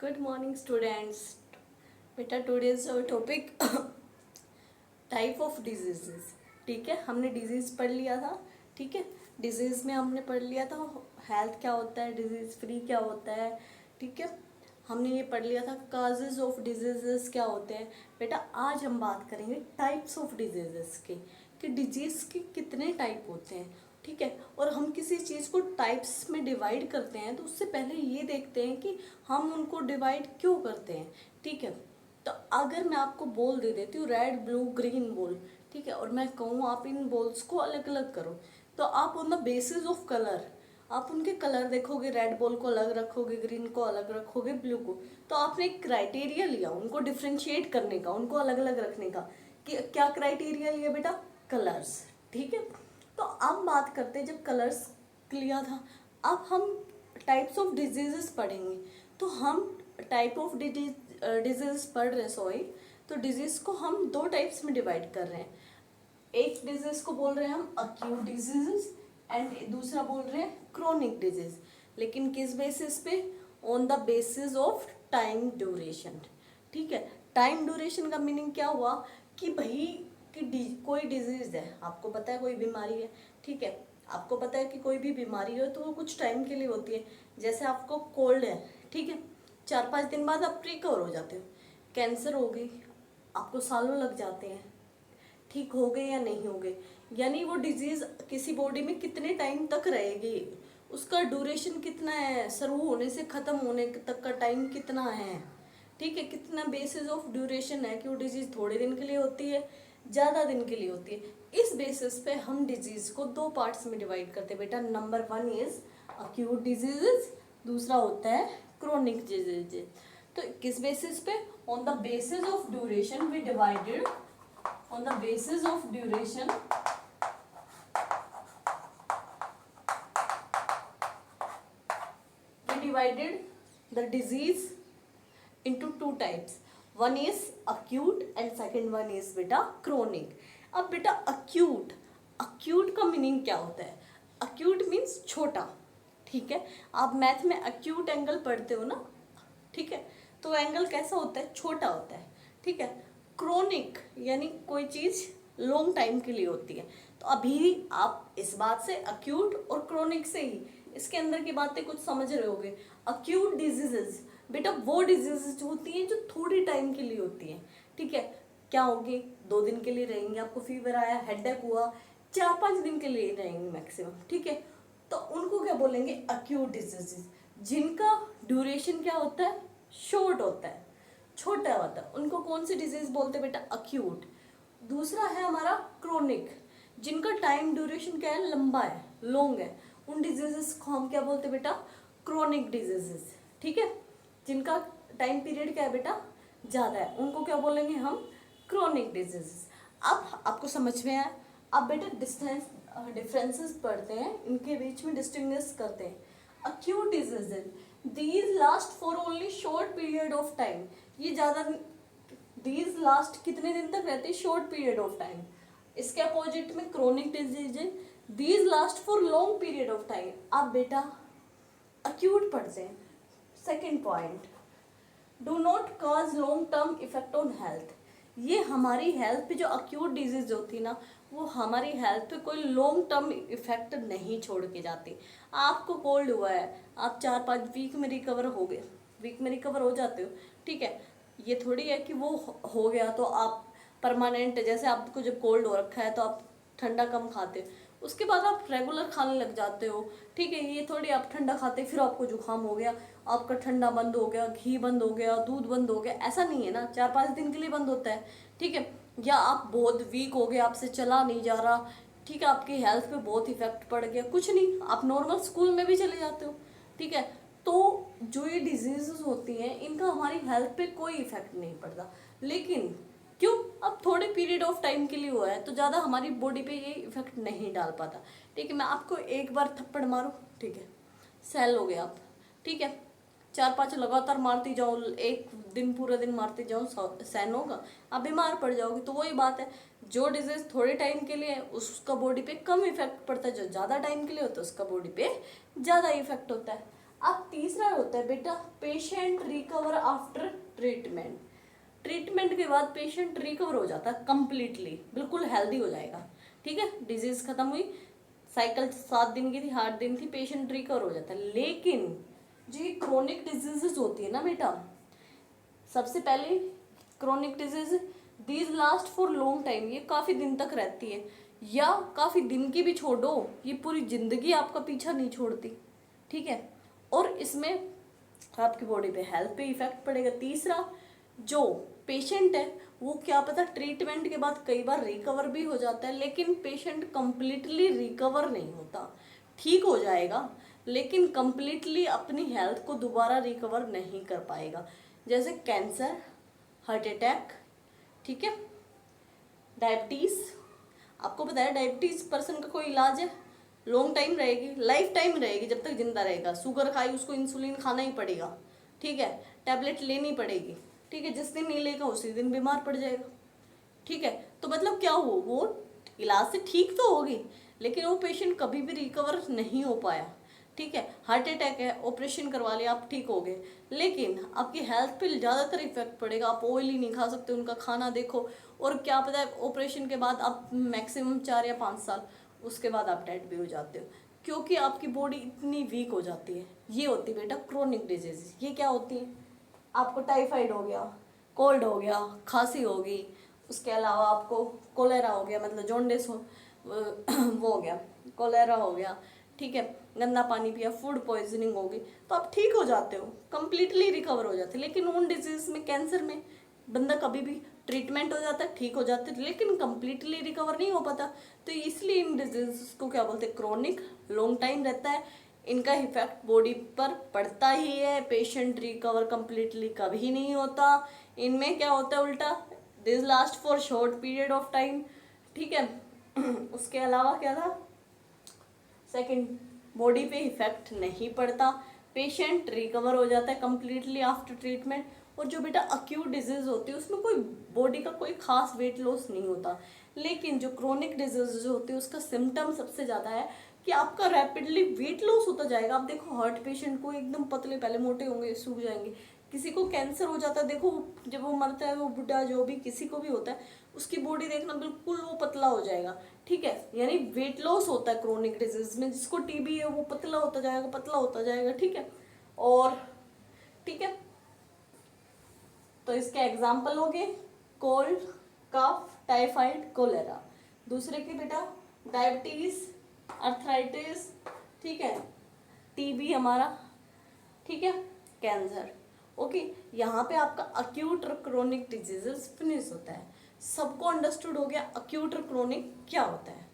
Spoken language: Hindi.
Good morning students. बेटा today's topic type of diseases. ठीक है, हमने डिजीज़ पढ़ लिया था। ठीक है, डिजीज़ में हमने पढ़ लिया था हेल्थ क्या होता है, डिजीज़ फ्री क्या होता है। ठीक है, हमने ये पढ़ लिया था काजेज ऑफ डिजीजेस क्या होते हैं। बेटा आज हम बात करेंगे टाइप्स ऑफ डिजीजेस के, कि डिजीज़ के कितने टाइप होते हैं। ठीक है, और हम किसी चीज़ को टाइप्स में डिवाइड करते हैं तो उससे पहले ये देखते हैं कि हम उनको डिवाइड क्यों करते हैं। ठीक है, तो अगर मैं आपको बॉल दे देती हूँ रेड ब्लू ग्रीन बॉल, ठीक है, और मैं कहूँ आप इन बॉल्स को अलग अलग करो, तो आप on the basis of colour आप उनके कलर देखोगे, रेड बॉल को अलग रखोगे, ग्रीन को अलग रखोगे, ब्लू को। तो आपने एक क्राइटेरिया लिया उनको डिफ्रेंशिएट करने का, उनको अलग अलग रखने का। कि क्या क्राइटेरिया लिया बेटा? कलर्स। ठीक है, तो अब बात करते हैं, जब कलर्स लिया था अब हम टाइप्स ऑफ डिजीजेस पढ़ेंगे। तो हम टाइप ऑफ डिजीज पढ़ रहे हैं, सॉरी, तो डिजीज को हम दो टाइप्स में डिवाइड कर रहे हैं। एक डिजीज को बोल रहे हैं हम अक्यूट डिजीजेस एंड दूसरा बोल रहे हैं क्रोनिक डिजीज। लेकिन किस बेसिस पे? On the basis of time duration. ठीक है, टाइम ड्यूरेशन का मीनिंग क्या हुआ कि भाई कि कोई डिजीज है, आपको पता है कोई बीमारी है। ठीक है, आपको पता है कि कोई भी बीमारी हो तो वो कुछ टाइम के लिए होती है। जैसे आपको कोल्ड है, ठीक है, 4-5 दिन बाद आप रिकवर हो जाते हो। कैंसर हो गई, आपको सालों लग जाते हैं ठीक हो गए या नहीं हो गए। यानी वो डिजीज किसी बॉडी में कितने टाइम तक रहेगी, उसका ड्यूरेशन कितना है, शुरू होने से खत्म होने तक का टाइम कितना है। ठीक है, कितना बेसिस ऑफ ड्यूरेशन है कि वो डिजीज थोड़े दिन के लिए होती है, ज़्यादा दिन के लिए होती है। इस बेसिस पे हम डिजीज को दो पार्ट्स में डिवाइड करते हैं बेटा। नंबर 1 इज अक्यूट डिजीजेस, दूसरा होता है क्रोनिक डिजीजेस। तो किस बेसिस पे? On the basis of duration we divided, on the basis of duration we divided the disease into two types. One is acute and second one is beta chronic. अब बेटा acute का मीनिंग क्या होता है? acute मीन्स छोटा। ठीक है, आप मैथ में acute एंगल पढ़ते हो ना। ठीक है, तो एंगल कैसा होता है? छोटा होता है। ठीक है, क्रोनिक यानी कोई चीज़ लॉन्ग टाइम के लिए होती है। तो अभी आप इस बात से अक्यूट और क्रोनिक से ही इसके अंदर की बातें कुछ समझ रहे होगे। अक्यूट डिजीजेस बेटा वो डिजीजेस होती हैं जो थोड़ी टाइम के लिए होती हैं। ठीक है, क्या होगी? 2 दिन के लिए रहेंगे, आपको फीवर आया, हेडेक हुआ, 4-5 दिन के लिए रहेंगे मैक्सिमम। ठीक है, तो उनको क्या बोलेंगे? अक्यूट डिजीजेस, जिनका ड्यूरेशन क्या होता है? शॉर्ट होता है, छोटा होता है। उनको कौन सी डिजीज बोलते हैं बेटा? अक्यूट। दूसरा है हमारा क्रोनिक, जिनका टाइम ड्यूरेशन क्या है? लंबा है, लॉन्ग है। उन डिजीजेस को हम क्या बोलते हैं बेटा? Chronic diseases. ठीक है, जिनका टाइम पीरियड क्या है बेटा? ज़्यादा है, उनको क्या बोलेंगे हम? Chronic diseases. अब आपको समझ में आया? अब बेटा डिफरेंसेस पढ़ते हैं, इनके बीच में डिस्टिंग्विश करते हैं। Acute diseases these last for only short period of time. ये ज़्यादा दीज लास्ट कितने दिन तक रहते हैं? Short period of time. इसके अपोजिट में chronic disease these last for long period of time. अब बेटा अक्यूट पढ़ते हैं। Second point, do not cause long term effect on health. ये हमारी हेल्थ पे जो अक्यूट डिजीज होती है ना, वो हमारी हेल्थ पे कोई लॉन्ग टर्म इफेक्ट नहीं छोड़ के जाती। आपको कोल्ड हुआ है, आप 4-5 वीक में रिकवर हो गए, वीक में रिकवर हो जाते हो। ठीक है, ये थोड़ी है कि वो हो गया तो आप परमानेंट, जैसे आपको जब कोल्ड हो रखा है तो आप ठंडा कम खाते हो, उसके बाद आप रेगुलर खाने लग जाते हो। ठीक है, ये थोड़ी आप ठंडा खाते फिर आपको जुकाम हो गया, आपका ठंडा बंद हो गया, घी बंद हो गया, दूध बंद हो गया, ऐसा नहीं है ना। 4-5 दिन के लिए बंद होता है। ठीक है, या आप बहुत वीक हो गए, आपसे चला नहीं जा रहा, ठीक है, आपकी हेल्थ पे बहुत इफेक्ट पड़ गया, कुछ नहीं, आप नॉर्मल स्कूल में भी चले जाते हो। ठीक है, तो जो ये डिजीजेस होती हैं इनका हमारी हेल्थ पे कोई इफेक्ट नहीं पड़ता। लेकिन क्यों? अब थोड़े पीरियड ऑफ टाइम के लिए हुआ है तो ज़्यादा हमारी बॉडी पे ये इफेक्ट नहीं डाल पाता। ठीक है, मैं आपको एक बार थप्पड़ मारूँ, ठीक है, सेल हो गया आप। ठीक है, 4-5 लगातार मारती जाओ, एक दिन पूरा दिन मारती जाओ, सहन होगा? आप बीमार पड़ जाओगे। तो वही बात है, जो डिजीज थोड़े टाइम के लिए है उसका बॉडी पे कम इफेक्ट पड़ता है, जो ज़्यादा टाइम के लिए होता है उसका बॉडी पे ज़्यादा इफेक्ट होता है। अब तीसरा होता है बेटा patient recover after treatment. Treatment के बाद पेशेंट रिकवर हो जाता है कंप्लीटली, बिल्कुल हेल्दी हो जाएगा। ठीक है, डिजीज खत्म हुई, साइकिल 7 दिन की थी, 8 दिन थी, पेशेंट रिकवर हो जाता है। लेकिन जो ये क्रोनिक डिजीजेस होती है ना बेटा, सबसे पहले chronic disease these last for long time, ये काफ़ी दिन तक रहती है, या काफ़ी दिन की भी छोड़ो, ये पूरी ज़िंदगी आपका पीछा नहीं छोड़ती। ठीक है, और इसमें आपकी बॉडी पे हेल्थ पे इफेक्ट पड़ेगा। तीसरा, जो पेशेंट है वो क्या पता ट्रीटमेंट के बाद कई बार रिकवर भी हो जाता है, लेकिन पेशेंट कंप्लीटली रिकवर नहीं होता, ठीक हो जाएगा लेकिन कंप्लीटली अपनी हेल्थ को दोबारा रिकवर नहीं कर पाएगा। जैसे कैंसर, हार्ट अटैक, ठीक है, डायबिटीज़। आपको पता है डायबिटीज़ पर्सन का कोई इलाज है, लॉन्ग टाइम रहेगी, लाइफ टाइम रहेगी, जब तक जिंदा रहेगा। शुगर खाई उसको इंसुलिन खाना ही पड़ेगा, ठीक है, टैबलेट लेनी पड़ेगी, ठीक है, जिस दिन नहीं लेगा उसी दिन बीमार पड़ जाएगा। ठीक है, तो मतलब क्या हो, वो इलाज से ठीक तो होगी लेकिन वो पेशेंट कभी भी रिकवर नहीं हो पाया। ठीक है, हार्ट अटैक है, ऑपरेशन करवा लिया, आप ठीक हो गए, लेकिन आपकी हेल्थ पे ज़्यादातर इफेक्ट पड़ेगा। आप ऑयली नहीं खा सकते, उनका खाना देखो, और क्या पता है ऑपरेशन के बाद आप मैक्सिमम 4 या 5 साल उसके बाद आप डेड भी हो जाते हो, क्योंकि आपकी बॉडी इतनी वीक हो जाती है। ये होती है बेटा क्रोनिक डिजीज। ये क्या होती है, आपको टाइफाइड हो गया, कोल्ड हो गया, खांसी होगी, उसके अलावा आपको कोलेरा हो गया, मतलब जॉन्डिस हो वो हो गया, कोलेरा हो गया, ठीक है, गंदा पानी पिया, फूड पॉइजनिंग होगी, तो आप ठीक हो जाते हो, कंप्लीटली रिकवर हो जाते हो। लेकिन उन डिजीज में, कैंसर में बंदा कभी भी ट्रीटमेंट हो जाता है, ठीक हो जाते हैं, लेकिन कंप्लीटली रिकवर नहीं हो पाता। तो इसलिए इन डिजीज को क्या बोलते हैं, क्रोनिक, लॉन्ग टाइम रहता है, इनका इफेक्ट बॉडी पर पड़ता ही है, पेशेंट रिकवर कंप्लीटली कभी नहीं होता। इनमें क्या होता है उल्टा, this last for short period of time. ठीक है उसके अलावा क्या था, सेकंड, बॉडी पे इफेक्ट नहीं पड़ता, पेशेंट रिकवर हो जाता है कंप्लीटली आफ्टर ट्रीटमेंट। और जो बेटा अक्यूट डिजीज होती है उसमें कोई बॉडी का कोई खास वेट लॉस नहीं होता, लेकिन जो क्रोनिक डिजीज जो होती है उसका सिम्टम सबसे ज़्यादा है कि आपका रैपिडली वेट लॉस होता जाएगा। आप देखो हार्ट पेशेंट को एकदम पतले, पहले मोटे होंगे, सूख जाएंगे। किसी को कैंसर हो जाता है, देखो जब वो मरता है, वो बुढ़ा जो भी किसी को भी होता है, उसकी बॉडी देखना बिल्कुल वो पतला हो जाएगा। ठीक है, यानी वेट लॉस होता है क्रोनिक डिजीज में। जिसको टीबी है वो पतला होता जाएगा, पतला होता जाएगा। ठीक है, और ठीक है, तो इसके एग्जाम्पल हो गए कोल्ड, कफ, टाइफाइड, कोलेरा। दूसरे के बेटा डायबिटीज, अर्थराइटिस, ठीक है, टीबी हमारा, ठीक है, कैंसर। ओके, यहाँ पे आपका अक्यूट और क्रोनिक डिजीजेस फिनिश होता है। सबको अंडरस्टूड हो गया अक्यूट और क्रोनिक क्या होता है।